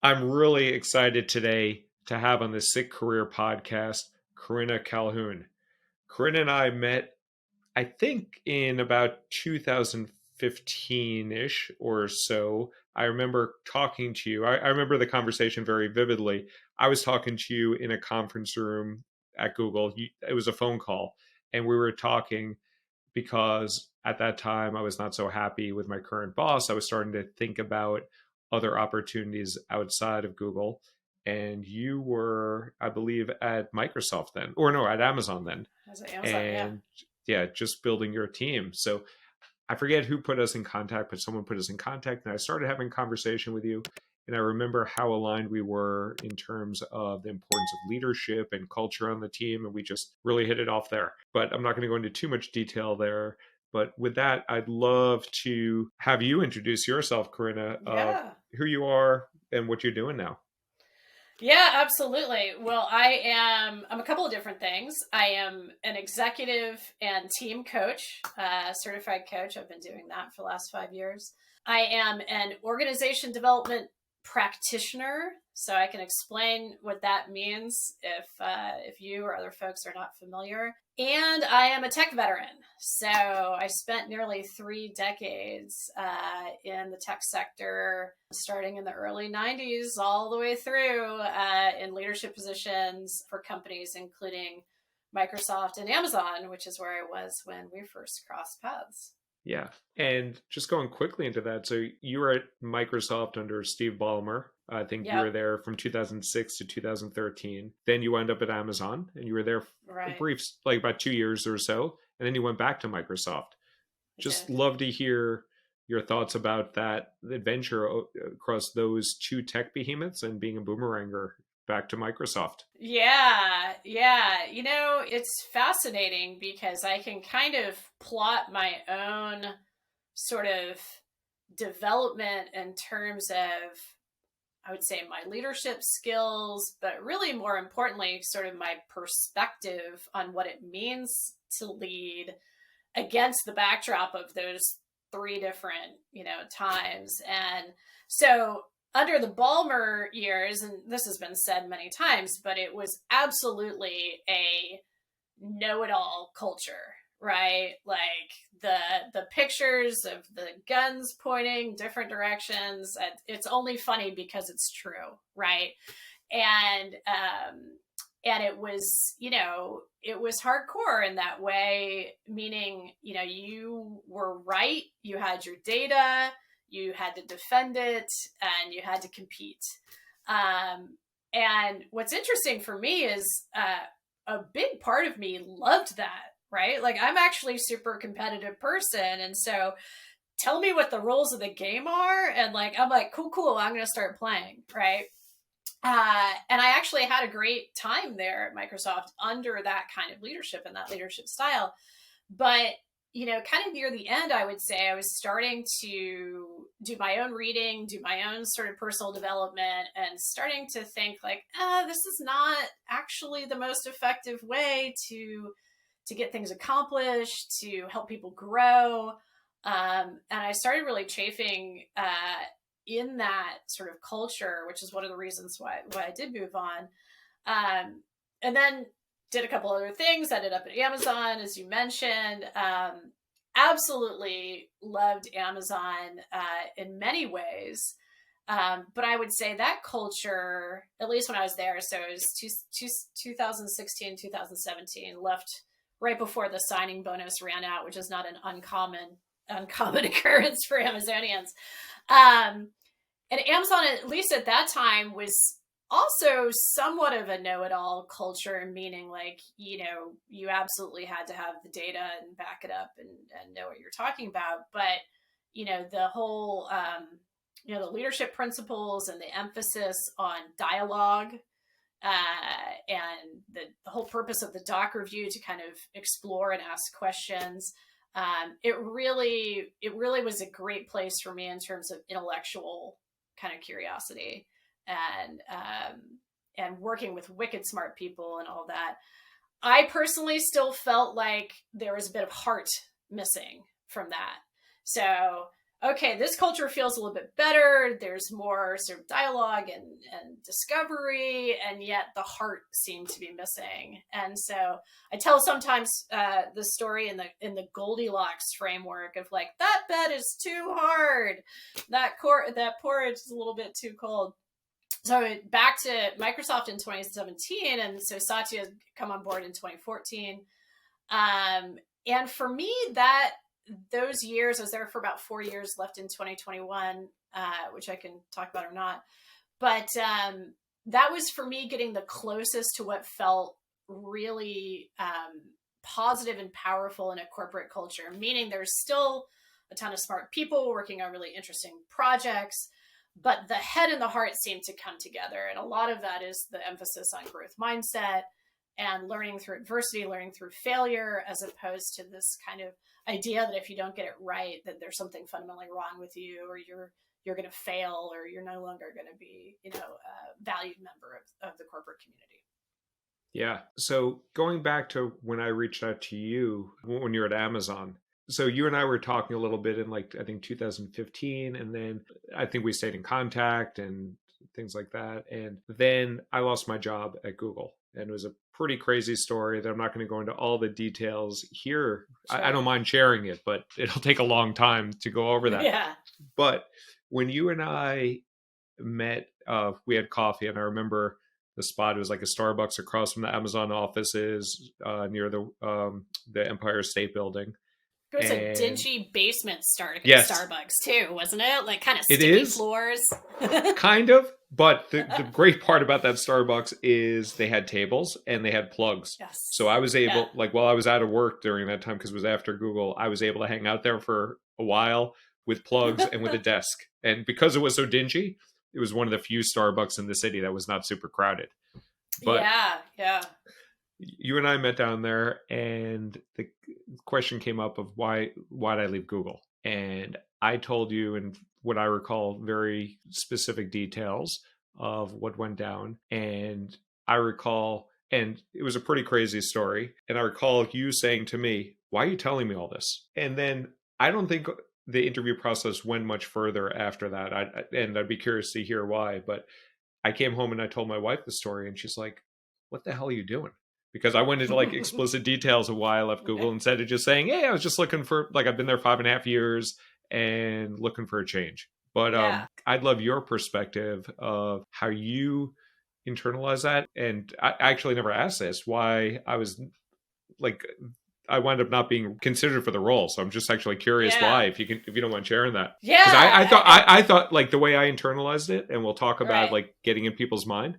I'm really excited today to have on the Sick Career podcast Corinna Calhoun. Corinna and I met, I think, in about 2015 ish or so. I remember talking to you. I remember the conversation very vividly. I was talking to you in a conference room at Google. It was a phone call, and we were talking because at that time I was not so happy with my current boss. I was starting to think about other opportunities outside of Google. And you were, I believe, at Microsoft then, or no, at Amazon then. Was it Amazon? Yeah. And yeah, just building your team. So I forget who put us in contact, but someone put us in contact, and I started having a conversation with you. And I remember how aligned we were in terms of the importance of leadership and culture on the team, and we just really hit it off there. But I'm not going to go into too much detail there. But with that, I'd love to have you introduce yourself, Corinna, Yeah. who you are and what you're doing now. Yeah, absolutely. Well, I'm a couple of different things. I am an executive and team coach, certified coach. I've been doing that for the last 5 years. I am an organization development practitioner, so I can explain what that means if you or other folks are not familiar. And I am a tech veteran. So I spent nearly 3 decades in the tech sector, starting in the early 90s all the way through in leadership positions for companies, including Microsoft and Amazon, which is where I was when we first crossed paths. Yeah. And just going quickly into that. So you were at Microsoft under Steve Ballmer. I think you were Yep. there from 2006 to 2013. Then you wound up at Amazon and you were there a Right. brief, like about 2 years or so. And then you went back to Microsoft. I Just did. love to hear your thoughts about that adventure across those two tech behemoths and being a boomeranger back to Microsoft. Yeah, yeah. It's fascinating because I can kind of plot my own sort of development in terms of, I would say, my leadership skills, but really more importantly, sort of my perspective on what it means to lead against the backdrop of those three different, times. And so under the Balmer years, and this has been said many times, but it was absolutely a know-it-all culture, right? Like the pictures of the guns pointing different directions. It's only funny because it's true, right? And and it was hardcore in that way, meaning you were right, you had your data, you had to defend it, and you had to compete. And what's interesting for me is a big part of me loved that, right? Like, I'm actually a super competitive person, and so tell me what the rules of the game are, and like I'm like, cool, I'm gonna start playing, right? And I actually had a great time there at Microsoft under that kind of leadership and that leadership style. But, kind of near the end, I would say I was starting to do my own reading, do my own sort of personal development, and starting to think like, this is not actually the most effective way to get things accomplished, to help people grow. And I started really chafing in that sort of culture, which is one of the reasons why I did move on. And then did a couple other things. Ended up at Amazon, as you mentioned. Absolutely loved Amazon in many ways. But I would say that culture, at least when I was there, so it was 2016, 2017, left right before the signing bonus ran out, which is not an uncommon occurrence for Amazonians. Um, and Amazon, at least at that time, was also somewhat of a know-it-all culture, meaning like, you absolutely had to have the data and back it up and know what you're talking about. But, the whole, the leadership principles and the emphasis on dialogue, and the whole purpose of the doc review to kind of explore and ask questions. It really was a great place for me in terms of intellectual kind of curiosity and working with wicked smart people and all that. I personally still felt like there was a bit of heart missing from that. So okay, this culture feels a little bit better. There's more sort of dialogue and discovery, and yet the heart seemed to be missing. And so I tell sometimes the story in the Goldilocks framework of like, that bed is too hard, that porridge is a little bit too cold. So back to Microsoft in 2017, and so Satya come on board in 2014. And for me, that those years, I was there for about 4 years, left in 2021, which I can talk about or not. But that was for me getting the closest to what felt really positive and powerful in a corporate culture, meaning there's still a ton of smart people working on really interesting projects, but the head and the heart seem to come together. And a lot of that is the emphasis on growth mindset and learning through adversity, learning through failure, as opposed to this kind of idea that if you don't get it right, that there's something fundamentally wrong with you, or you're going to fail, or you're no longer going to be, a valued member of the corporate community. Yeah. So going back to when I reached out to you when you're at Amazon, so you and I were talking a little bit in like, I think 2015, and then I think we stayed in contact and things like that. And then I lost my job at Google, and it was a pretty crazy story that I'm not going to go into all the details here. Sure. I don't mind sharing it, but it'll take a long time to go over that. Yeah. But when you and I met, we had coffee, and I remember the spot. It was like a Starbucks across from the Amazon offices near the Empire State Building. It was a dingy basement yes, Starbucks too, wasn't it? Like kind of it sticky is floors. kind of. But the great part about that Starbucks is they had tables and they had plugs. Yes. So I was able, like while I was out of work during that time, because it was after Google, I was able to hang out there for a while with plugs and with a desk. And because it was so dingy, it was one of the few Starbucks in the city that was not super crowded. But yeah. You and I met down there, and the question came up of why'd I leave Google? And I told you, in what I recall, very specific details of what went down. And I recall, and it was a pretty crazy story. And I recall you saying to me, "Why are you telling me all this?" And then I don't think the interview process went much further after that. And I'd be curious to hear why. But I came home and I told my wife the story, and she's like, "What the hell are you doing?" Because I went into like explicit details of why I left Google instead of just saying, "Hey, I was just looking for, like, I've been there 5.5 years and looking for a change." But I'd love your perspective of how you internalize that. And I actually never asked this, why I was like, I wound up not being considered for the role. So I'm just actually curious why, if you don't mind sharing that. Yeah. Because I thought like the way I internalized it, and we'll talk about like getting in people's mind,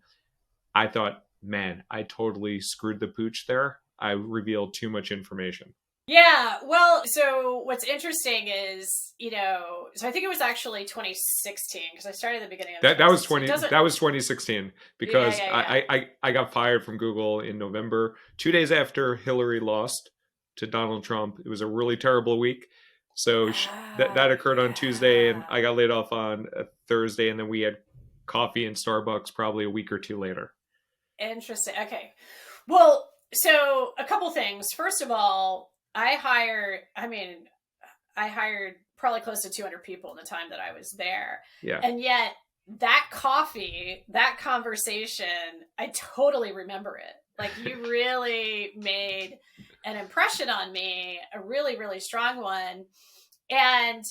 I thought, man, I totally screwed the pooch there. I revealed too much information. Yeah, well, so what's interesting is, so I think it was actually 2016, because I started at the beginning of that was 2016, because I got fired from Google in November, 2 days after Hillary lost to Donald Trump. It was a really terrible week. So that occurred on Tuesday, and I got laid off on a Thursday, and then we had coffee in Starbucks probably a week or two later. Interesting. Okay. Well, so a couple things. First of all, I hired probably close to 200 people in the time that I was there. Yeah. And yet that coffee, that conversation, I totally remember it. Like, you really made an impression on me, a really, really strong one. And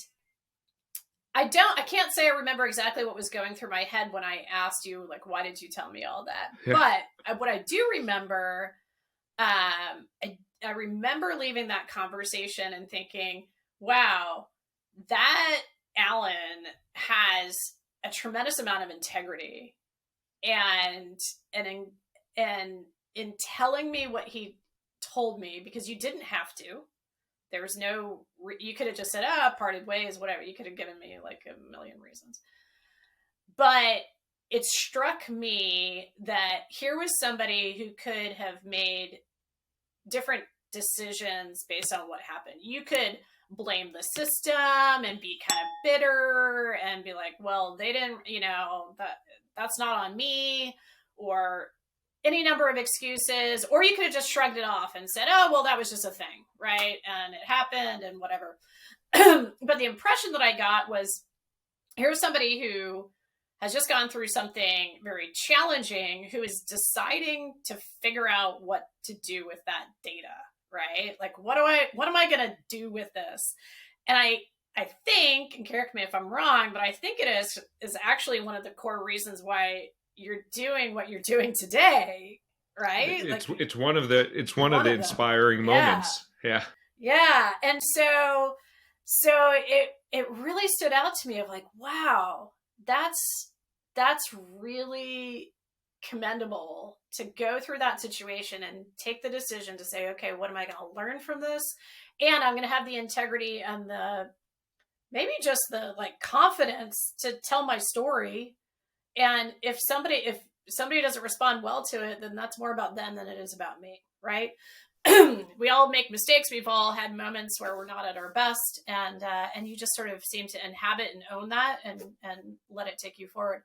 I can't say I remember exactly what was going through my head when I asked you, like, why did you tell me all that? Yeah. But what I do remember, I remember leaving that conversation and thinking, wow, that Alan has a tremendous amount of integrity. And in telling me what he told me, because you didn't have to. There was no, you could have just said, parted ways, whatever. You could have given me like a million reasons. But it struck me that here was somebody who could have made different decisions based on what happened. You could blame the system and be kind of bitter and be like, well, they didn't, that's not on me, or any number of excuses, or you could have just shrugged it off and said, oh, well, that was just a thing, right? And it happened and whatever. But the impression that I got was, here's somebody who has just gone through something very challenging, who is deciding to figure out what to do with that data, right? Like, what am I going to do with this? And I think, and correct me if I'm wrong, but I think it is actually one of the core reasons why you're doing what you're doing today, right? Like, It's one of one the of them. inspiring Yeah. moments. Yeah. Yeah. And so it really stood out to me of like, wow, that's really commendable to go through that situation and take the decision to say, okay, what am I going to learn from this? And I'm going to have the integrity and the, maybe just the like confidence to tell my story. And if somebody doesn't respond well to it, then that's more about them than it is about me, right? We all make mistakes. We've all had moments where we're not at our best, and you just sort of seem to inhabit and own that, and let it take you forward.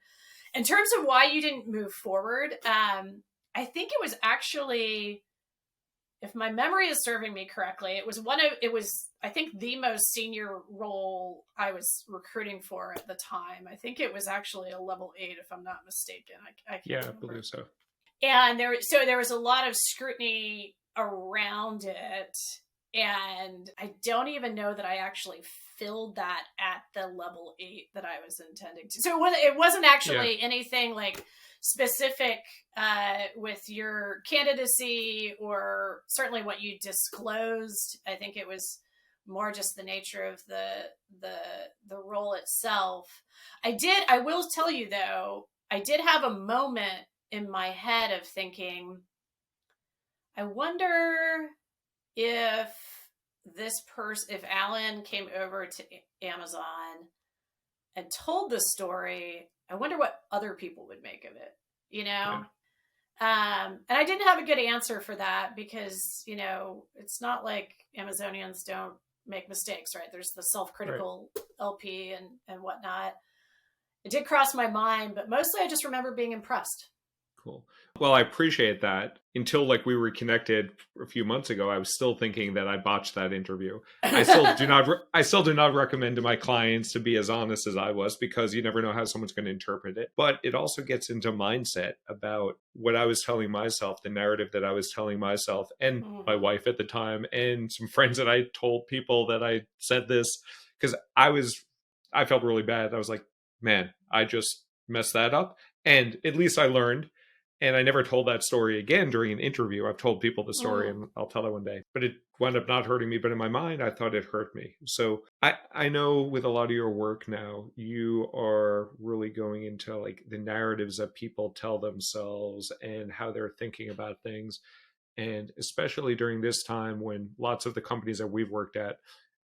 In terms of why you didn't move forward, I think it was actually, if my memory is serving me correctly, it was I think the most senior role I was recruiting for at the time. I think it was actually a level 8, if I'm not mistaken. I can't Yeah, I remember. believe so. And there was a lot of scrutiny around it, and I don't even know that I actually filled that at the level 8 that I was intending to. So it wasn't Yeah. actually anything like specific with your candidacy, or certainly what you disclosed. I think it was more just the nature of the role itself. I will tell you though, I did have a moment in my head of thinking, I wonder if if Alan came over to Amazon and told the story, I wonder what other people would make of it, you know? Yeah. And I didn't have a good answer for that because, it's not like Amazonians don't make mistakes, right? There's the Right. self-critical LP and whatnot. It did cross my mind, but mostly I just remember being impressed. Cool. Well, I appreciate that. Until like we were connected a few months ago, I was still thinking that I botched that interview. I still do not recommend to my clients to be as honest as I was, because you never know how someone's going to interpret it. But it also gets into mindset about what I was telling myself, the narrative that I was telling myself and my Mm-hmm. wife at the time, and some friends that I told people that I said this, because I felt really bad. I was like, man, I just messed that up. And at least I learned, and I never told that story again during an interview. I've told people the story, Mm. and I'll tell it one day. But it wound up not hurting me. But in my mind, I thought it hurt me. So I know with a lot of your work now, you are really going into like the narratives that people tell themselves and how they're thinking about things. And especially during this time when lots of the companies that we've worked at,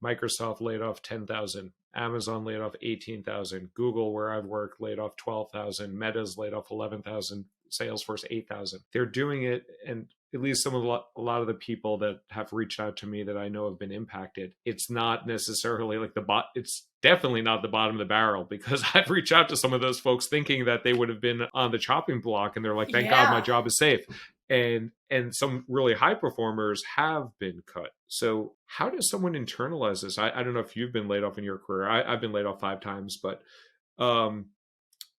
Microsoft laid off 10,000, Amazon laid off 18,000, Google, where I've worked, laid off 12,000, Meta's laid off 11,000, Salesforce 8,000. They're doing it, and at least a lot of the people that have reached out to me that I know have been impacted, it's not necessarily like it's definitely not the bottom of the barrel, because I've reached out to some of those folks thinking that they would have been on the chopping block, and they're like, thank God my Yeah. job is safe. And some really high performers have been cut. So how does someone internalize this? I don't know if you've been laid off in your career. I've been laid off 5 times, but um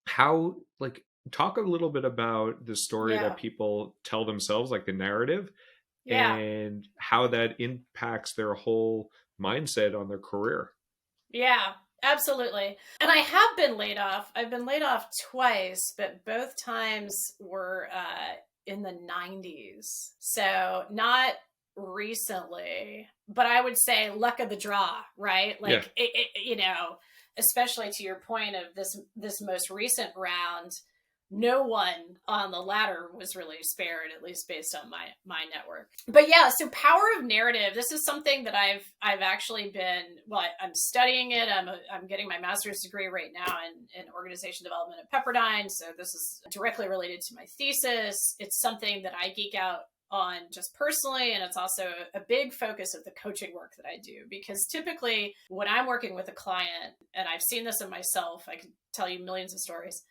how, like, talk a little bit about the story Yeah. that people tell themselves, like the narrative, Yeah. and how that impacts their whole mindset on their career. Yeah, absolutely. And I have been laid off. I've been laid off twice, but both times were in the 90s. So not recently, but I would say luck of the draw, right? Yeah. Like especially to your point of this most recent round, no one on the ladder was really spared, at least based on my network. But yeah, so power of narrative. This is something that I've actually been, well, I'm studying it. I'm getting my master's degree right now in organization development at Pepperdine. So this is directly related to my thesis. It's something that I geek out on just personally, and it's also a big focus of the coaching work that I do, because typically when I'm working with a client, and I've seen this in myself, I can tell you millions of stories,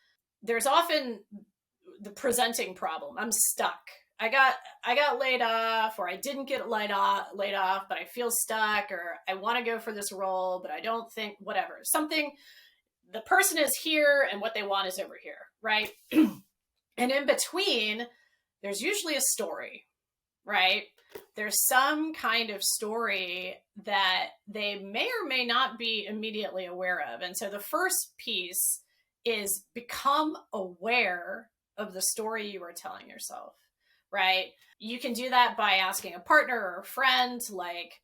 there's often the presenting problem. I'm stuck. I got laid off, or I didn't get laid off, but I feel stuck, or I want to go for this role, but I don't think whatever. Something the person is here and what they want is over here, right? And in between, there's usually a story, right? There's some kind of story that they may or may not be immediately aware of. And so the first piece is become aware of the story you are telling yourself, right? You can do that by asking a partner or a friend, like,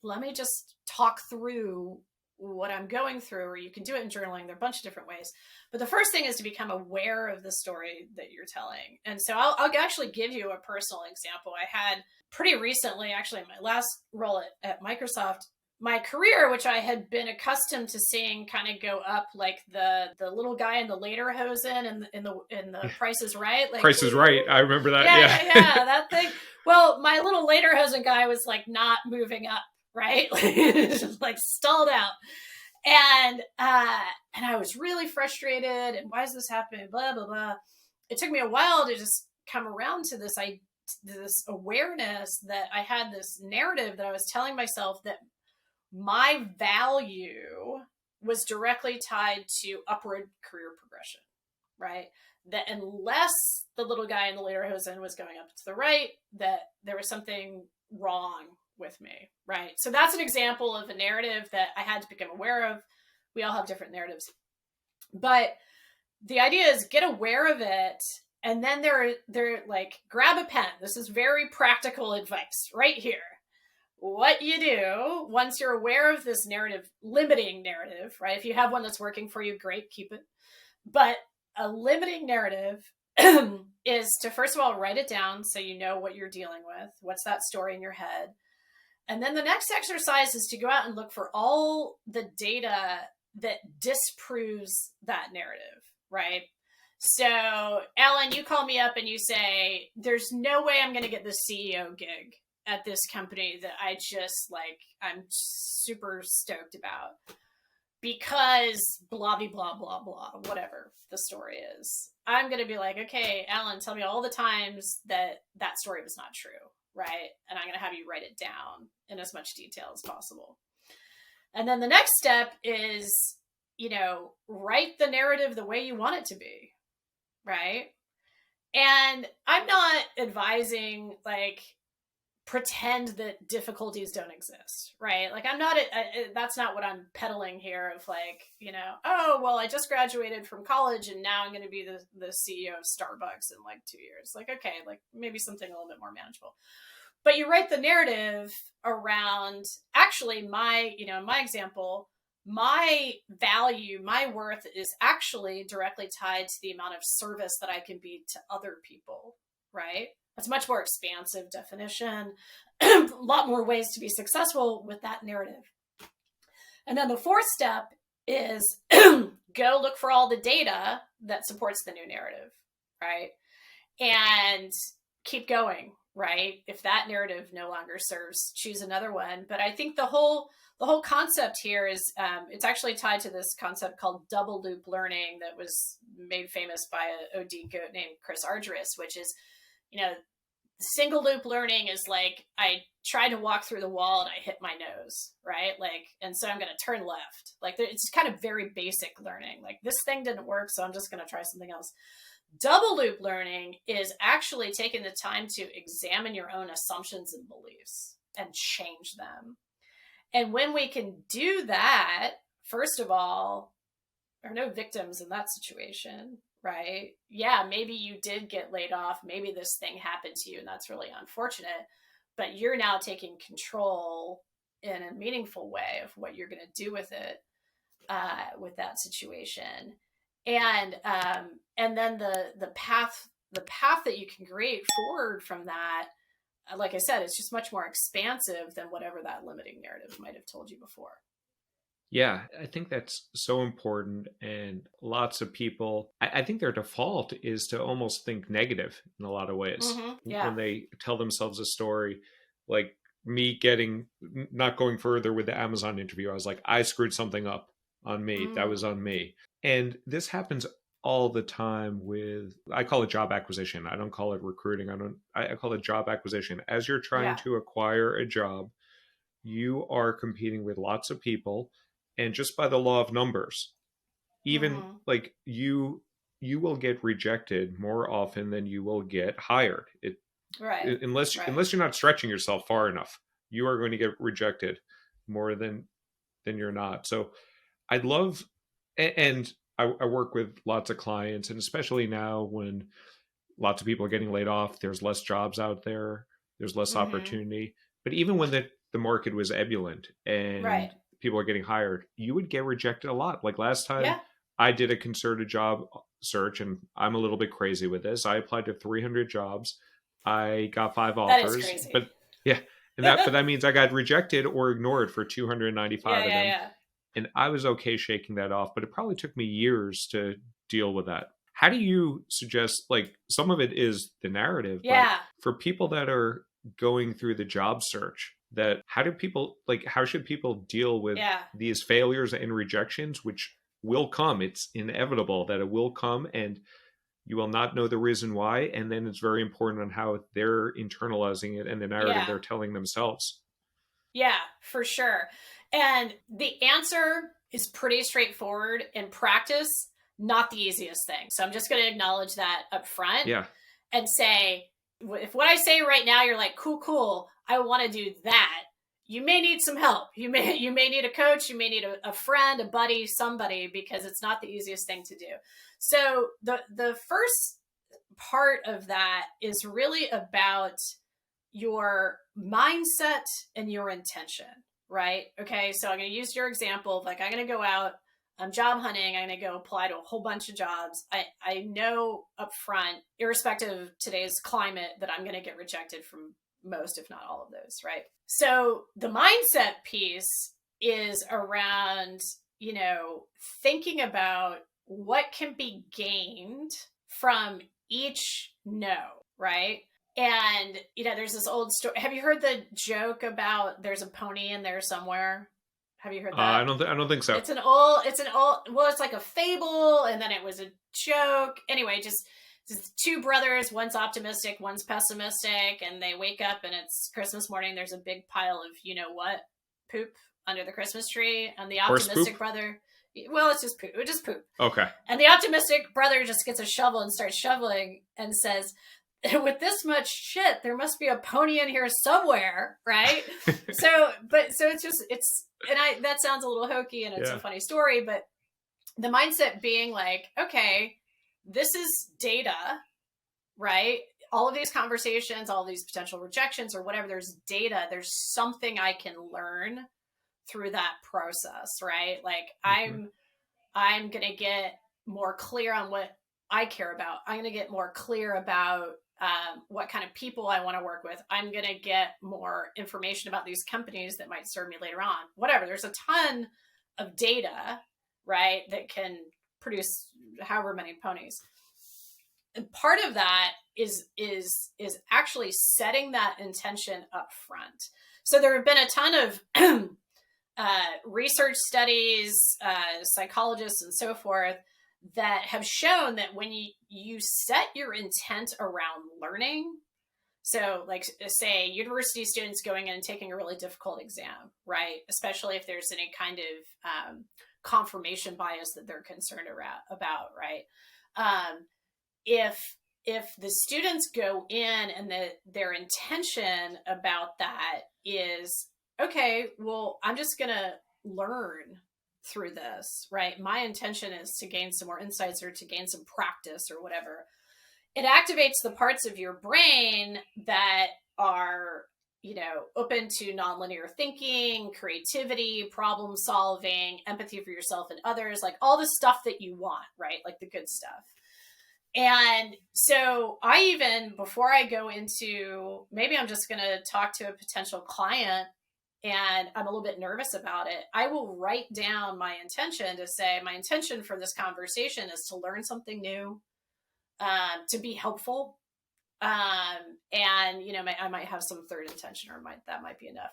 let me just talk through what I'm going through, or you can do it in journaling. There are a bunch of different ways. But the first thing is to become aware of the story that you're telling. And so I'll actually give you a personal example. I had pretty recently, actually, in my last role at Microsoft, my career, which I had been accustomed to seeing kind of go up, like the little guy in the lederhosen in the Price is Right, like Price is Right. I remember that. Yeah, that thing. Well, my little lederhosen guy was like not moving up, right? Just like stalled out. And I was really frustrated, and why is this happening? Blah blah blah. It took me a while to just come around to this awareness that I had this narrative that I was telling myself that my value was directly tied to upward career progression, right? That unless the little guy in the lederhosen was going up to the right, that there was something wrong with me, right? So that's an example of a narrative that I had to become aware of. We all have different narratives. But the idea is get aware of it, and then they're like, grab a pen. This is very practical advice right here. What you do once you're aware of this narrative, limiting narrative, right? If you have one that's working for you, great, keep it. But a limiting narrative is to, first of all, write it down so you know what you're dealing with. What's that story in your head? And then the next exercise is to go out and look for all the data that disproves that narrative, right? So, Alan, you call me up and you say, there's no way I'm going to get the CEO gig at this company that I'm super stoked about because blah, blah, blah, blah, blah, whatever the story is. I'm going to be like, okay, Alan, tell me all the times that story was not true, right? And I'm going to have you write it down in as much detail as possible. And then the next step is, write the narrative the way you want it to be, right? And I'm not advising, pretend that difficulties don't exist, right? I'm not, that's not what I'm peddling here of oh, well, I just graduated from college and now I'm going to be the CEO of Starbucks in 2 years. Okay, maybe something a little bit more manageable. But you write the narrative around, actually, my example, my value, my worth is actually directly tied to the amount of service that I can be to other people, right? It's a much more expansive definition, a lot more ways to be successful with that narrative. And then the fourth step is go look for all the data that supports the new narrative, right? And keep going, right? If that narrative no longer serves, choose another one. But I think the whole concept here is it's actually tied to this concept called double loop learning that was made famous by an OD goat named Chris Argyris, which is, single loop learning is I tried to walk through the wall and I hit my nose, right? And so I'm going to turn left. It's kind of very basic learning. This thing didn't work, so I'm just going to try something else. Double loop learning is actually taking the time to examine your own assumptions and beliefs and change them. And when we can do that, first of all, there are no victims in that situation, right? Yeah, maybe you did get laid off. Maybe this thing happened to you and that's really unfortunate, but you're now taking control in a meaningful way of what you're going to do with it, with that situation. And then the path that you can create forward from that, like I said, it's just much more expansive than whatever that limiting narrative might have told you before. Yeah, I think that's so important. And lots of people, I think their default is to almost think negative in a lot of ways. Mm-hmm. Yeah. When they tell themselves a story, like me not going further with the Amazon interview, I was like, I screwed something up on me. That was on me. And this happens all the time with, I call it job acquisition. I don't call it recruiting. I call it job acquisition. As you're trying Yeah. to acquire a job, you are competing with lots of people, and just by the law of numbers, even Mm-hmm. like you will get rejected more often than you will get hired. It Right. Right. unless you're not stretching yourself far enough, you are going to get rejected more than you're not. So I'd love, and I work with lots of clients, and especially now when lots of people are getting laid off, there's less jobs out there, there's less Mm-hmm. opportunity. But even when the market was ebullient Right. and people are getting hired, you would get rejected a lot. Like last time Yeah. I did a concerted job search, and I'm a little bit crazy with this. I applied to 300 jobs. I got five That is offers, crazy. but yeah, but that means I got rejected or ignored for 295 Yeah. of Yeah. them, Yeah. and I was okay shaking that off, but it probably took me years to deal with that. How do you suggest, like, some of it is the narrative, but Yeah. for people that are going through the job search, that how do people, like, how should people deal with Yeah. these failures and rejections, which will come? It's inevitable that it will come, and you will not know the reason why. And then it's very important on how they're internalizing it and the narrative Yeah. they're telling themselves. Yeah, for sure. And the answer is pretty straightforward in practice, not the easiest thing. So I'm just going to acknowledge that up front Yeah. and say, if what I say right now, you're like, cool, cool, I want to do that. You may need some help. You may need a coach. You may need a friend, a buddy, somebody, because it's not the easiest thing to do. So the first part of that is really about your mindset and your intention, right? Okay, so I'm going to use your example of like, I'm going to go out, I'm job hunting, I'm going to go apply to a whole bunch of jobs. I know up front, irrespective of today's climate, that I'm going to get rejected from most, if not all of those, right? So the mindset piece is around, thinking about what can be gained from each no, right? And there's this old story. Have you heard the joke about there's a pony in there somewhere? Have you heard that? I don't think so. Well, it's like a fable, and then it was a joke. Anyway, just two brothers, one's optimistic, one's pessimistic, and they wake up and it's Christmas morning. There's a big pile of, what, poop under the Christmas tree. And the Horse poop. optimistic brother, well, it's just poop. It's just poop. Okay. And the optimistic brother just gets a shovel and starts shoveling and says, with this much shit, there must be a pony in here somewhere, right? so that sounds a little hokey and it's a funny story, but the mindset being like, okay, this is data, right? All of these conversations, all of these potential rejections or whatever, there's data, there's something I can learn through that process, right? Like I'm going to get more clear on what I care about. I'm going to get more clear about what kind of people I want to work with. I'm going to get more information about these companies that might serve me later on. Whatever. There's a ton of data, right, that can produce however many ponies. And part of that is actually setting that intention up front. So there have been a ton of research studies, psychologists and so forth that have shown that when you set your intent around learning, so like say university students going in and taking a really difficult exam, right? Especially if there's any kind of confirmation bias that they're concerned about, right? If the students go in and their intention about that is, okay, well, I'm just going to learn through this, right? My intention is to gain some more insights or to gain some practice or whatever. It activates the parts of your brain that are, open to nonlinear thinking, creativity, problem solving, empathy for yourself and others, like all the stuff that you want, right? Like the good stuff. And so I even, before I go into, maybe I'm just going to talk to a potential client and I'm a little bit nervous about it, I will write down my intention to say, my intention for this conversation is to learn something new, to be helpful. And, I might have some third intention or that might be enough.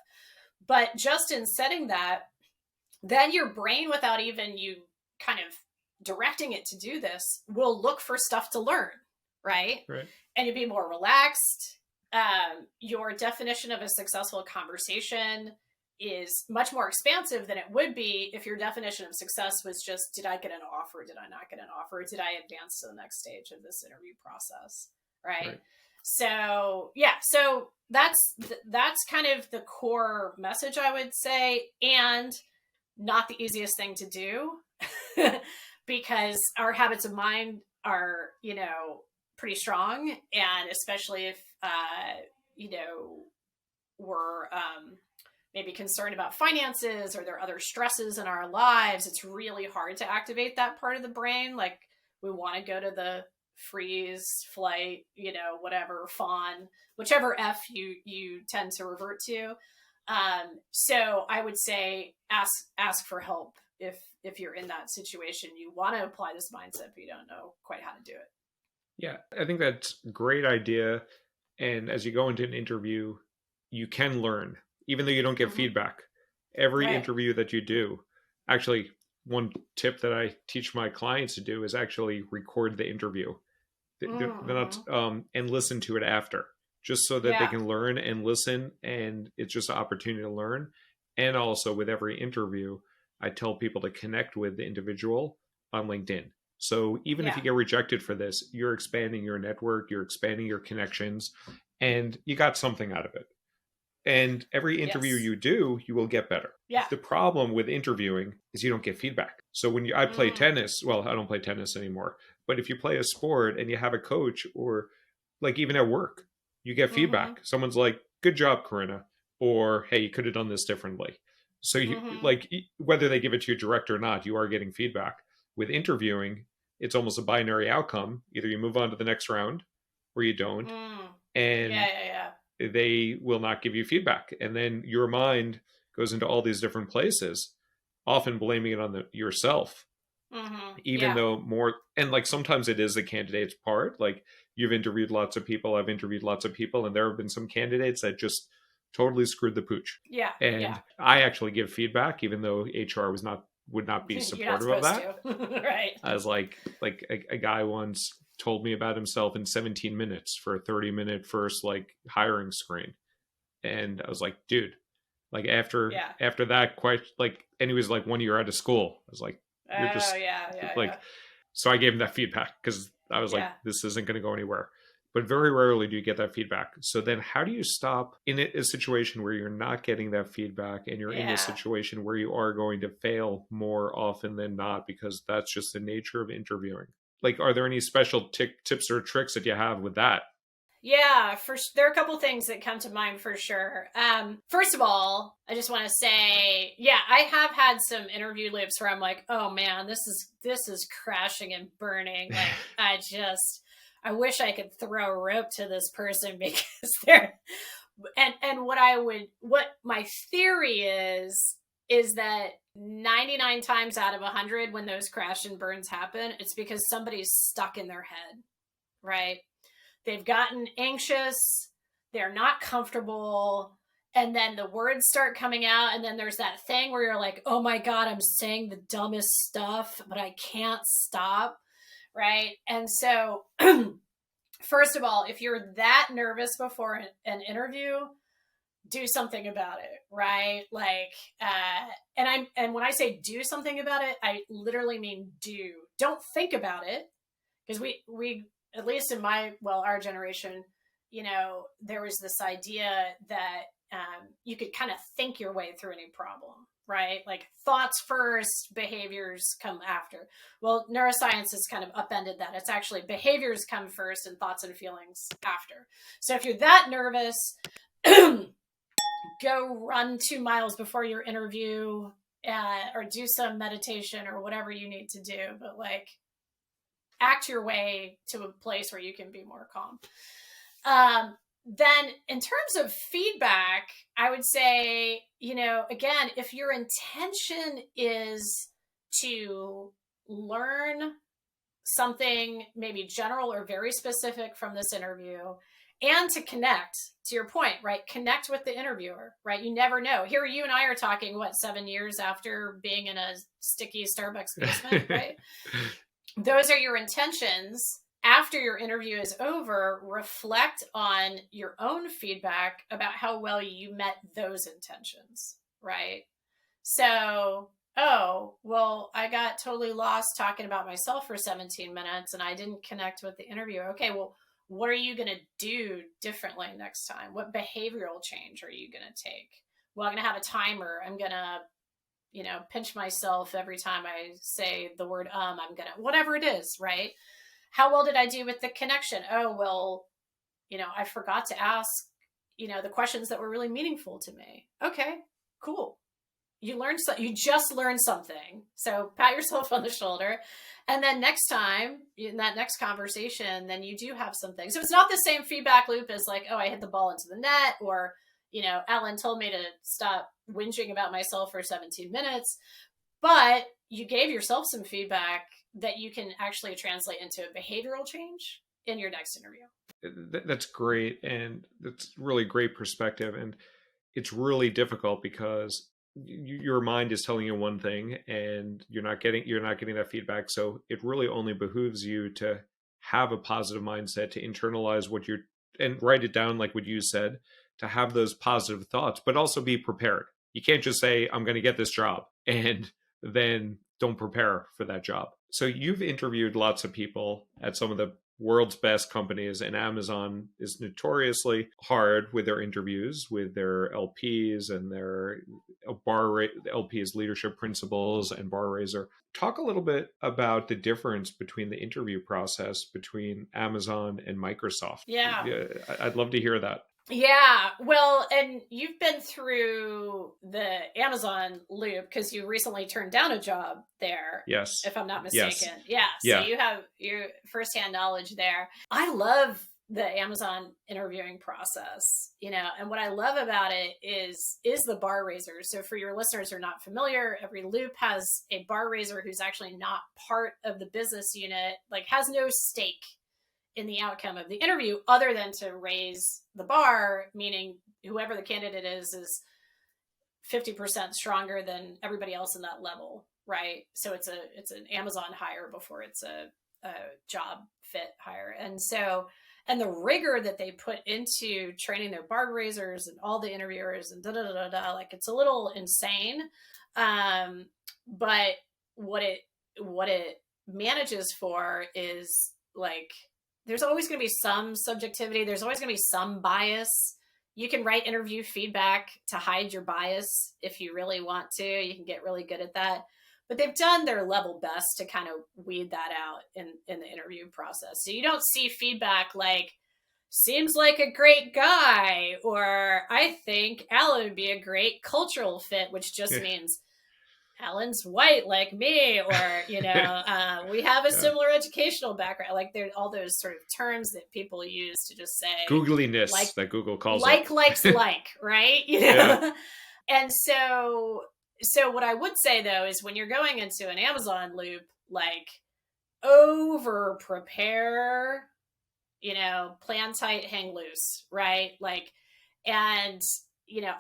But just in setting that, then your brain, without even you kind of directing it to do this will look for stuff to learn, right? Right. And you'll be more relaxed. Your definition of a successful conversation is much more expansive than it would be if your definition of success was just, did I get an offer? Did I not get an offer? Did I advance to the next stage of this interview process? Right. So yeah, so that's kind of the core message, I would say, and not the easiest thing to do because our habits of mind are, pretty strong. And especially if, we're maybe concerned about finances or there are other stresses in our lives, it's really hard to activate that part of the brain. Like we want to go to the freeze, flight, whatever, fawn, whichever F you tend to revert to. So I would say ask for help if you're in that situation. You want to apply this mindset, but you don't know quite how to do it. Yeah, I think that's a great idea. And as you go into an interview, you can learn, even though you don't get feedback. Every Right. interview that you do, actually, one tip that I teach my clients to do is actually record the interview. They're not, and listen to it after, just so that they Yeah. can learn and listen. And it's just an opportunity to learn. And also, with every interview, I tell people to connect with the individual on LinkedIn. So even if Yeah. you get rejected for this, you're expanding your network, you're expanding your connections, and you got something out of it. And every interview Yes. you do, you will get better. Yeah. The problem with interviewing is you don't get feedback. So when I play tennis, well, I don't play tennis anymore, but if you play a sport and you have a coach, or like even at work, you get feedback. Someone's like, "Good job, Corinna," or "Hey, you could have done this differently." So you like, whether they give it to you direct or not, you are getting feedback. With interviewing, it's almost a binary outcome. Either you move on to the next round or you don't. And Yeah. they will not give you feedback. And then your mind goes into all these different places, often blaming it on yourself, even Yeah. though more, and like sometimes it is the candidate's part. Like you've interviewed lots of people, I've interviewed lots of people, and there have been some candidates that just totally screwed the pooch. Yeah. And Yeah. I actually give feedback, even though HR would not be You're not supportive of supposed that. to. Right. I was like a guy once told me about himself in 17 minutes for a 30-minute first like hiring screen. And I was like, dude, like after Yeah. that, quite like, and he was like 1 year out of school. I was like, you're Oh, just yeah. like, so I gave him that feedback because I was like, Yeah. this isn't going to go anywhere. But very rarely do you get that feedback. So then how do you stop in a situation where you're not getting that feedback and you're in a Yeah. situation where you are going to fail more often than not, because that's just the nature of interviewing? Like, are there any special tips or tricks that you have with that? Yeah, there are a couple things that come to mind for sure. First of all, I just want to say, yeah, I have had some interview loops where I'm like, oh man, this is crashing and burning. Like, I wish I could throw a rope to this person because they're, and what my theory is that 99 times out of 100 when those crash and burns happen, it's because somebody's stuck in their head, right? They've gotten anxious, they're not comfortable, and then the words start coming out, and then there's that thing where you're like, oh my God, I'm saying the dumbest stuff, but I can't stop, right? And so, first of all, if you're that nervous before an interview, do something about it, right? Like, and when I say do something about it, I literally mean do. Don't think about it, because we at least in our generation, there was this idea that you could kind of think your way through any problem, right? Like thoughts first, behaviors come after. Well, neuroscience has kind of upended that. It's actually behaviors come first and thoughts and feelings after. So if you're that nervous, go run 2 miles before your interview, or do some meditation or whatever you need to do. But like, act your way to a place where you can be more calm. Then in terms of feedback, I would say, again, if your intention is to learn something maybe general or very specific from this interview, and to connect, to your point, right? Connect with the interviewer, right? You never know. Here you and I are talking, what, 7 years after being in a sticky Starbucks basement, right? Those are your intentions. After your interview is over, reflect on your own feedback about how well you met those intentions, right? So, oh, well, I got totally lost talking about myself for 17 minutes and I didn't connect with the interviewer. Okay, well, what are you going to do differently next time? What behavioral change are you going to take? Well, I'm going to have a timer. I'm going to, pinch myself every time I say the word, I'm going to, whatever it is, right? How well did I do with the connection? Oh, well, I forgot to ask, the questions that were really meaningful to me. Okay, cool. You just learned something. So pat yourself on the shoulder. And then next time in that next conversation, then you do have something. So it's not the same feedback loop as like, oh, I hit the ball into the net, or, Ellen told me to stop whinging about myself for 17 minutes, but you gave yourself some feedback that you can actually translate into a behavioral change in your next interview. That's great. And that's really great perspective. And it's really difficult because your mind is telling you one thing and you're not getting that feedback. So it really only behooves you to have a positive mindset, to internalize what you're, and write it down, like what you said, to have those positive thoughts, but also be prepared. You can't just say, I'm going to get this job, and then don't prepare for that job. So you've interviewed lots of people at some of the world's best companies, and Amazon is notoriously hard with their interviews with their LPs and their LPs leadership principles and bar raiser. Talk a little bit about the difference between the interview process between Amazon and Microsoft. Yeah. I'd love to hear that. Yeah, well, and you've been through the Amazon loop because you recently turned down a job there, Yes. if I'm not mistaken. Yes. Yeah. So you have your firsthand knowledge there. I love the Amazon interviewing process, and what I love about it is the bar raiser. So for your listeners who are not familiar, every loop has a bar raiser who's actually not part of the business unit, like has no stake in the outcome of the interview other than to raise the bar, meaning whoever the candidate is 50% stronger than everybody else in that level, right? So it's an Amazon hire before it's a job fit hire. And the rigor that they put into training their bar raisers and all the interviewers and like it's a little insane. But what it manages for is like, there's always going to be some subjectivity. There's always going to be some bias. You can write interview feedback to hide your bias if you really want to. You can get really good at that. But they've done their level best to kind of weed that out in the interview process. So you don't see feedback like, seems like a great guy, or I think Alan would be a great cultural fit, which just means Alan's white like me, or, we have a similar educational background. Like there's all those sort of terms that people use to just say Googliness, like, that Google calls like, it. likes like, right? Yeah. And so what I would say though, is when you're going into an Amazon loop, like over prepare, plan tight, hang loose, right? Like, and,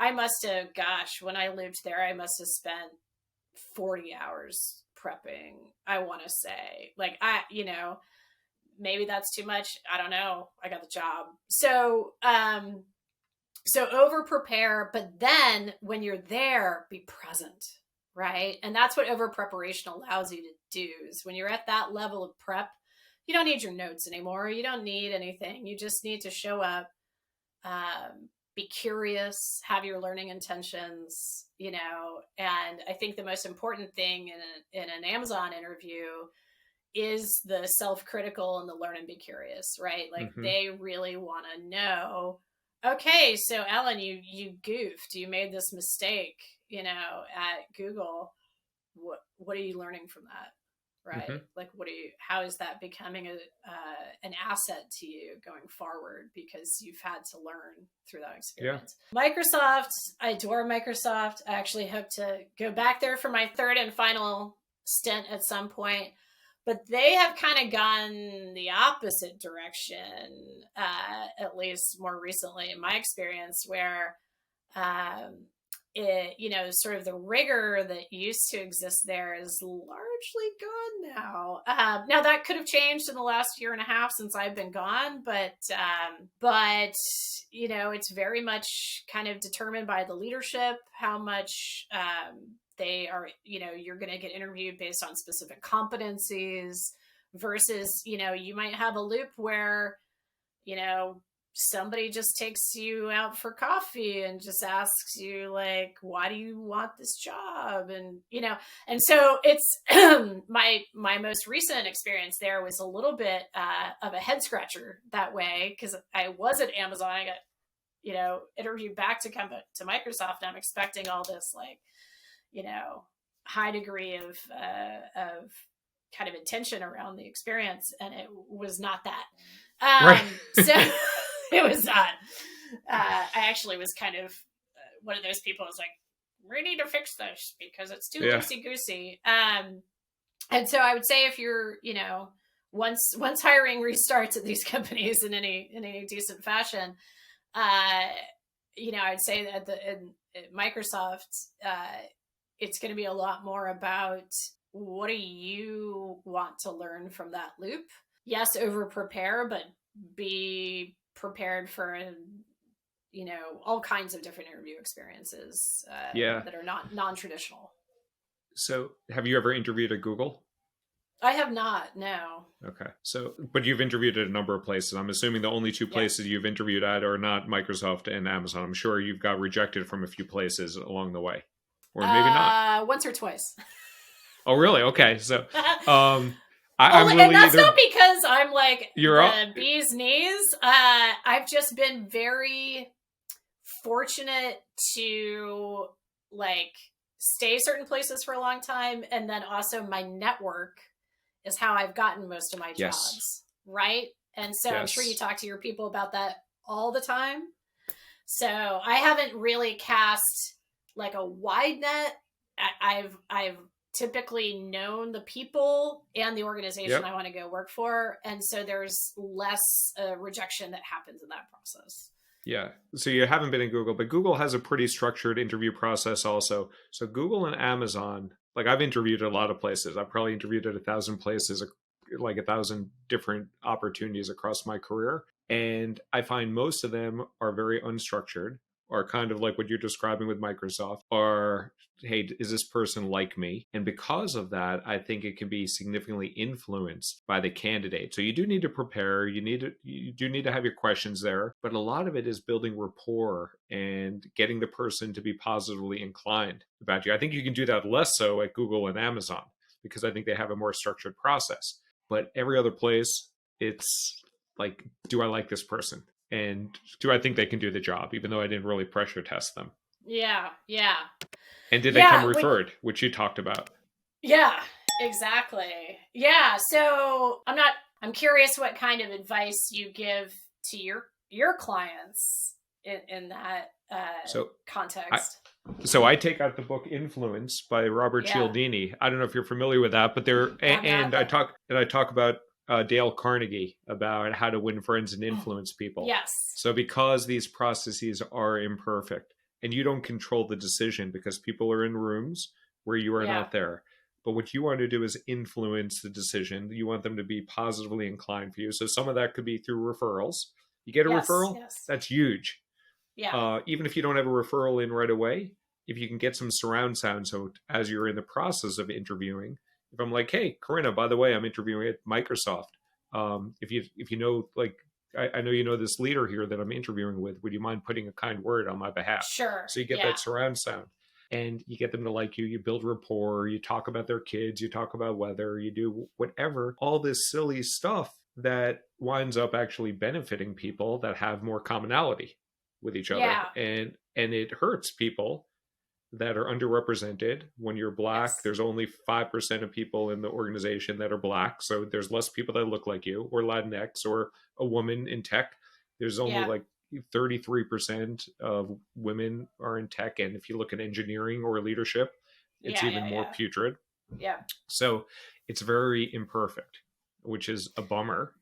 I must have, gosh, when I lived there, I must have spent 40 hours prepping, I want to say. Like, maybe that's too much. I don't know. I got the job. So over prepare, but then when you're there, be present, right? And that's what over preparation allows you to do, is when you're at that level of prep, you don't need your notes anymore. You don't need anything. You just need to show up, be curious, have your learning intentions, and I think the most important thing in an Amazon interview is the self-critical and the learn and be curious, right? Like they really want to know, okay, so Ellen, you goofed, you made this mistake, at Google. What are you learning from that? Right? Like, how is that becoming an asset to you going forward? Because you've had to learn through that experience. Yeah. Microsoft, I adore Microsoft. I actually hope to go back there for my third and final stint at some point. but they have kind of gone the opposite direction, at least more recently in my experience, where um, sort of the rigor that used to exist there is largely gone now. Now that could have changed in the last year and a half since I've been gone, but it's very much kind of determined by the leadership how much they are. You're going to get interviewed based on specific competencies versus you might have a loop where you know somebody just takes you out for coffee and just asks you like, why do you want this job? And so it's my most recent experience there was a little bit of a head scratcher that way, because I was at Amazon. I got interviewed back to come to Microsoft, and I'm expecting all this like high degree of kind of intention around the experience, and it was not that. Right. So it was not. I actually was kind of one of those people who's like, we need to fix this because it's too Yeah. loosey goosey. And so I would say if you're, once hiring restarts at these companies in any decent fashion, I'd say that at Microsoft, it's going to be a lot more about what do you want to learn from that loop. Yes, over prepare, but be prepared for all kinds of different interview experiences that are not non-traditional. So have you ever interviewed at Google? I have not, no. Okay. So, but you've interviewed at a number of places. I'm assuming the only two places you've interviewed at are not Microsoft and Amazon. I'm sure you've got rejected from a few places along the way. Or maybe not. Once or twice. Oh, really? Okay. So, I'm really and that's not because I'm like the bee's knees. I've just been very fortunate to like stay certain places for a long time, and then also my network is how I've gotten most of my jobs, right? And so I'm sure you talk to your people about that all the time. So I haven't really cast like a wide net. I've typically known the people and the organization I want to go work for, and so there's less rejection that happens in that process. Yeah. So you haven't been in Google, but Google has a pretty structured interview process also. So Google and Amazon, like I've interviewed at a lot of places. I've probably interviewed at 1,000 places, like 1,000 different opportunities across my career. And I find most of them are very unstructured, or kind of like what you're describing with Microsoft, are, hey, is this person like me? And because of that, I think it can be significantly influenced by the candidate. So you do need to prepare, you do need to have your questions there, but a lot of it is building rapport and getting the person to be positively inclined about you. I think you can do that less so at Google and Amazon, because I think they have a more structured process. But every other place, it's like, do I like this person? And do I think they can do the job, even though I didn't really pressure test them? Yeah. And did they come referred, which you talked about? Yeah, exactly. Yeah. So I'm curious what kind of advice you give to your clients in that context. So I take out the book Influence by Robert Cialdini. I don't know if you're familiar with that, but I talk about Dale Carnegie about how to win friends and influence people. Yes. So because these processes are imperfect and you don't control the decision because people are in rooms where you are not there. But what you want to do is influence the decision. You want them to be positively inclined for you. So some of that could be through referrals. You get a referral, that's huge. Yeah. Even if you don't have a referral in right away, if you can get some surround sound, so as you're in the process of interviewing, if I'm like, hey, Corinna, by the way, I'm interviewing at Microsoft. If you know, like, I know you know this leader here that I'm interviewing with, would you mind putting a kind word on my behalf? Sure. So you get that surround sound, and you get them to like you. You build rapport. You talk about their kids. You talk about weather. You do whatever. All this silly stuff that winds up actually benefiting people that have more commonality with each other, and it hurts people that are underrepresented. When you're Black, there's only 5% of people in the organization that are Black. So there's less people that look like you, or Latinx, or a woman in tech. There's only like 33% of women are in tech. And if you look at engineering or leadership, it's even more putrid. Yeah. So it's very imperfect, which is a bummer.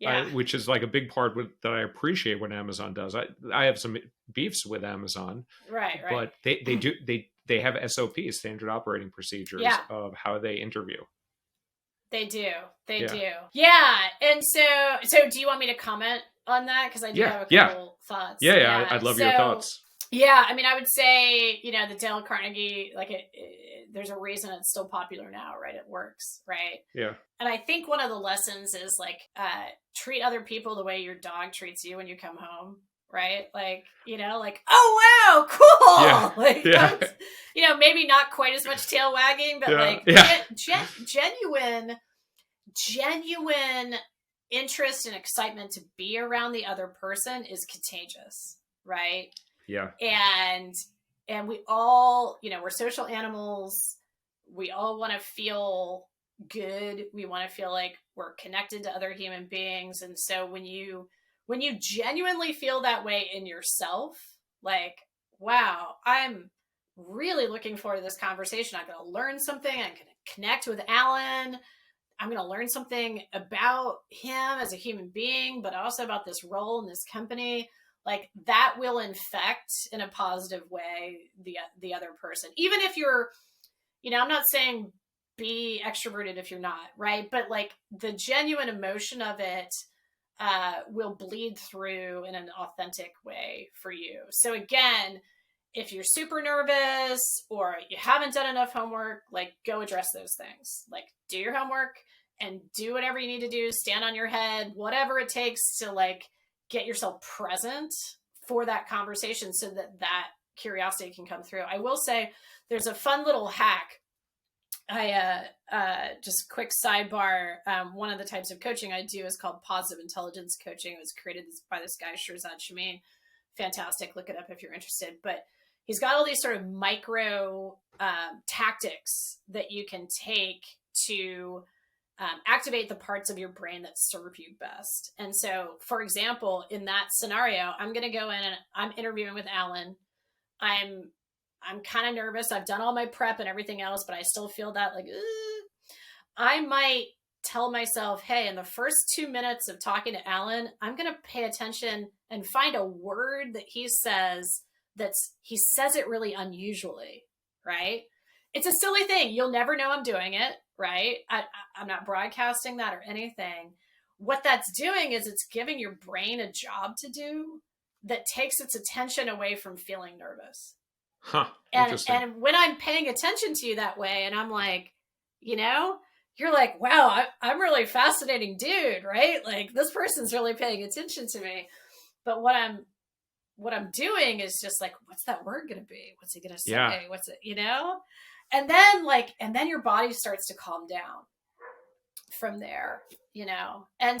Yeah. Which is like a big part that I appreciate what Amazon does. I have some beefs with Amazon, Right. Right. but they have SOPs, standard operating procedures Yeah. of how they interview. They do. They Yeah. do. Yeah. And so do you want me to comment on that? Because I do Yeah. have a Yeah. couple thoughts. Yeah. Yeah. I'd love your So thoughts. yeah, I mean, I would say, the Dale Carnegie, like there's a reason it's still popular now, right? It works, right? Yeah. And I think one of the lessons is like, treat other people the way your dog treats you when you come home, right? Like, like, oh wow, Yeah. cool. Like, Yeah. maybe not quite as much tail wagging, but Yeah. like Yeah. genuine interest and excitement to be around the other person is contagious, right? Yeah. And we all, we're social animals. We all want to feel good. We want to feel like we're connected to other human beings. And so when you genuinely feel that way in yourself, like, wow, I'm really looking forward to this conversation. I'm going to learn something. I'm going to connect with Alan. I'm going to learn something about him as a human being, but also about this role in this company. Like, that will infect in a positive way the other person. Even if you're, I'm not saying be extroverted if you're not, right? But like the genuine emotion of it will bleed through in an authentic way for you. So again, if you're super nervous or you haven't done enough homework, like, go address those things. Like, do your homework and do whatever you need to do, stand on your head, whatever it takes to like get yourself present for that conversation so that curiosity can come through. I will say there's a fun little hack. Just quick sidebar. One of the types of coaching I do is called positive intelligence coaching. It was created by this guy, Shirzad Shamin. Fantastic. Look it up if you're interested. But he's got all these sort of micro tactics that you can take to activate the parts of your brain that serve you best. And so, for example, in that scenario, I'm going to go in and I'm interviewing with Alan. I'm kind of nervous. I've done all my prep and everything else, but I still feel that like, I might tell myself, hey, in the first 2 minutes of talking to Alan, I'm going to pay attention and find a word that he says he says it really unusually, right? It's a silly thing. You'll never know I'm doing it, right? I'm not broadcasting that or anything. What that's doing is it's giving your brain a job to do that takes its attention away from feeling nervous. Huh. And Interesting. when I'm paying attention to you that way, and I'm like, you're like, wow, I'm really fascinating dude, right? Like, this person's really paying attention to me. But what I'm doing is just like, what's that word going to be? What's he going to say? Yeah. What's it, And then your body starts to calm down from there, And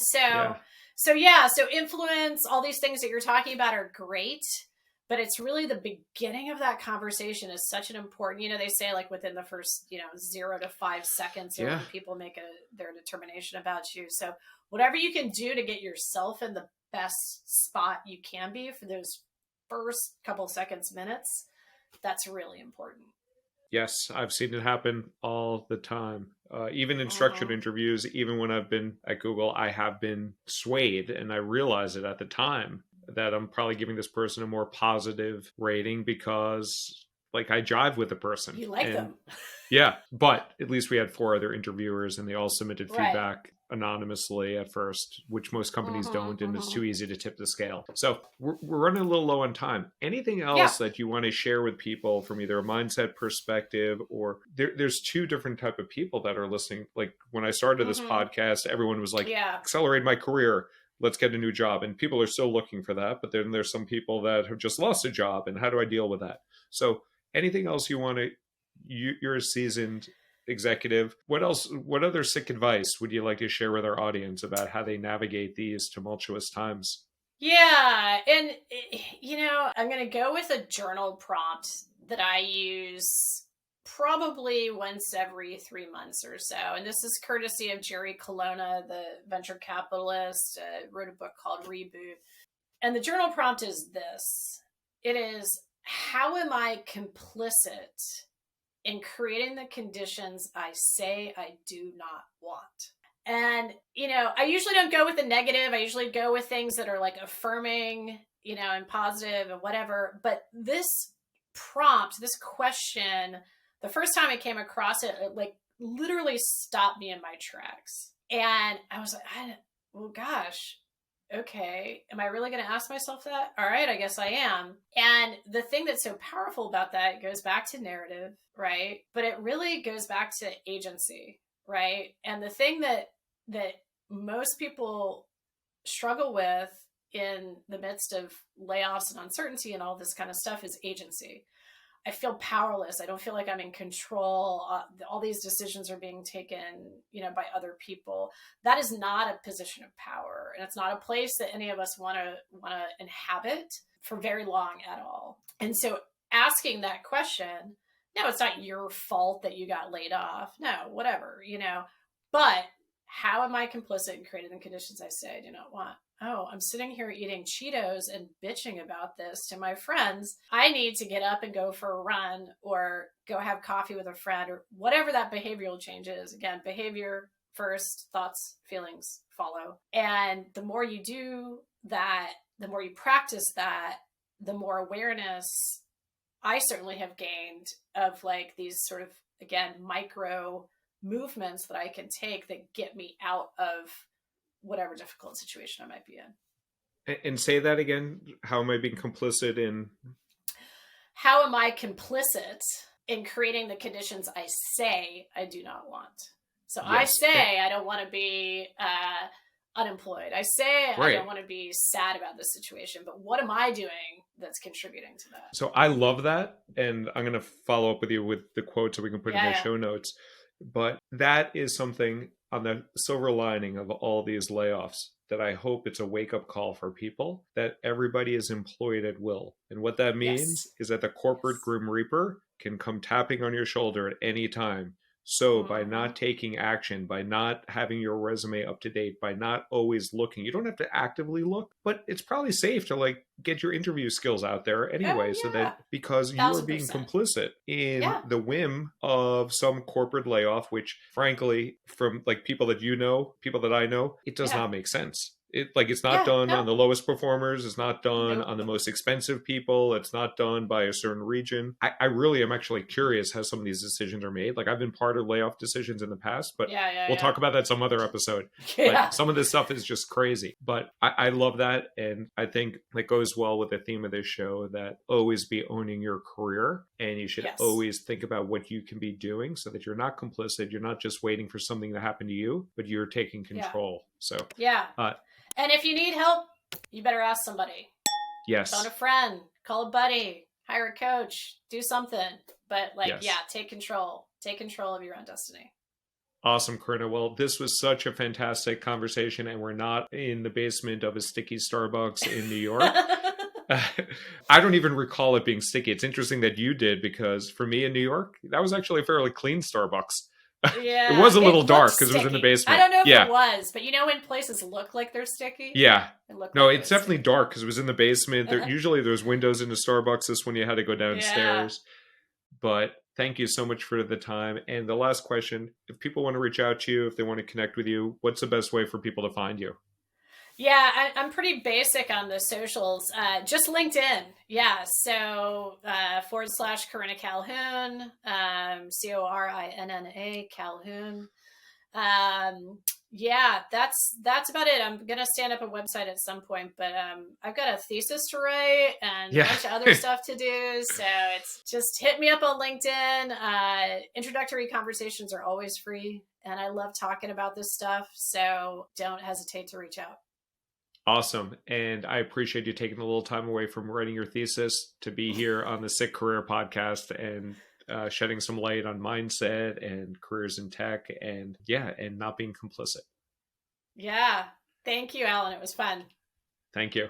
Yeah. so influence, all these things that you're talking about are great, but it's really the beginning of that conversation is such an important, they say like within the first, 0 to 5 seconds, Yeah. people make their determination about you. So whatever you can do to get yourself in the best spot you can be for those first couple seconds, minutes, that's really important. Yes, I've seen it happen all the time. Even in structured interviews, even when I've been at Google, I have been swayed, and I realize it at the time that I'm probably giving this person a more positive rating because, like, I jive with the person. You like them. Yeah, but at least we had 4 other interviewers, and they all submitted Right. feedback anonymously at first, which most companies don't, and it's too easy to tip the scale. So we're running a little low on time. Anything else that you want to share with people from either a mindset perspective, or there's 2 different type of people that are listening. Like, when I started this podcast, everyone was like, accelerate my career, let's get a new job. And people are still looking for that, but then there's some people that have just lost a job, and how do I deal with that? So anything else you want to, you're a seasoned executive. What other sick advice would you like to share with our audience about how they navigate these tumultuous times? Yeah. And, I'm going to go with a journal prompt that I use probably once every 3 months or so. And this is courtesy of Jerry Colonna, the venture capitalist, wrote a book called Reboot. And the journal prompt is this. It is, how am I complicit in creating the conditions I say I do not want. And, I usually don't go with the negative. I usually go with things that are like affirming, and positive and whatever. But this prompt, this question, the first time I came across it, like literally stopped me in my tracks. And I was like, well, gosh, okay, am I really going to ask myself that? All right, I guess I am. And the thing that's so powerful about that goes back to narrative, right? But it really goes back to agency, right? And the thing that most people struggle with in the midst of layoffs and uncertainty and all this kind of stuff is agency. I feel powerless. I don't feel like I'm in control. All these decisions are being taken, by other people. That is not a position of power, and it's not a place that any of us want to inhabit for very long at all. And so, asking that question, no, it's not your fault that you got laid off. No, whatever, But how am I complicit in creating the conditions I say I do not want? Oh, I'm sitting here eating Cheetos and bitching about this to my friends. I need to get up and go for a run or go have coffee with a friend or whatever that behavioral change is. Again, behavior first, thoughts, feelings follow. And the more you do that, the more you practice that, the more awareness I certainly have gained of like these sort of, again, micro movements that I can take that get me out of whatever difficult situation I might be in. And say that again. How am I being complicit in? How am I complicit in creating the conditions I say I do not want? So yes. I say I don't want to be unemployed. I say I don't want to be sad about this situation, but what am I doing that's contributing to that? So I love that. And I'm going to follow up with you with the quote so we can put in the show notes. But that is something on the silver lining of all these layoffs that I hope it's a wake-up call for people, that everybody is employed at will. And what that means is that the corporate Grim Reaper can come tapping on your shoulder at any time. So by not taking action, by not having your resume up to date, by not always looking, you don't have to actively look, but it's probably safe to like get your interview skills out there anyway. So that because you are being complicit in the whim of some corporate layoff, which frankly, from like people that people that I know, it does not make sense. It's not done on the lowest performers. It's not done on the most expensive people. It's not done by a certain region. I really am actually curious how some of these decisions are made. Like I've been part of layoff decisions in the past, but we'll talk about that some other episode. But some of this stuff is just crazy. But I love that. And I think that goes well with the theme of this show, that always be owning your career. And you should always think about what you can be doing so that you're not complicit. You're not just waiting for something to happen to you, but you're taking control. So and if you need help, you better ask somebody. Yes. Phone a friend, call a buddy, hire a coach, do something. But take control. Take control of your own destiny. Awesome, Corinna. Well, this was such a fantastic conversation, and we're not in the basement of a sticky Starbucks in New York. I don't even recall it being sticky. It's interesting that you did, because for me in New York, that was actually a fairly clean Starbucks. Yeah, it was a little dark because it was in the basement. I don't know if it was, but when places look like they're sticky? Yeah. It's definitely dark because it was in the basement. Usually there's windows into Starbucks. This one you had to go downstairs. But thank you so much for the time. And the last question, if people want to reach out to you, if they want to connect with you, what's the best way for people to find you? Yeah, I'm pretty basic on the socials. Just LinkedIn. Yeah. So / Corinna Calhoun, Corinna Calhoun. That's about it. I'm going to stand up a website at some point, but I've got a thesis to write and a bunch of other stuff to do. So it's just hit me up on LinkedIn. Introductory conversations are always free, and I love talking about this stuff. So don't hesitate to reach out. Awesome. And I appreciate you taking a little time away from writing your thesis to be here on the Sick Career podcast and shedding some light on mindset and careers in tech and not being complicit. Yeah. Thank you, Alan. It was fun. Thank you.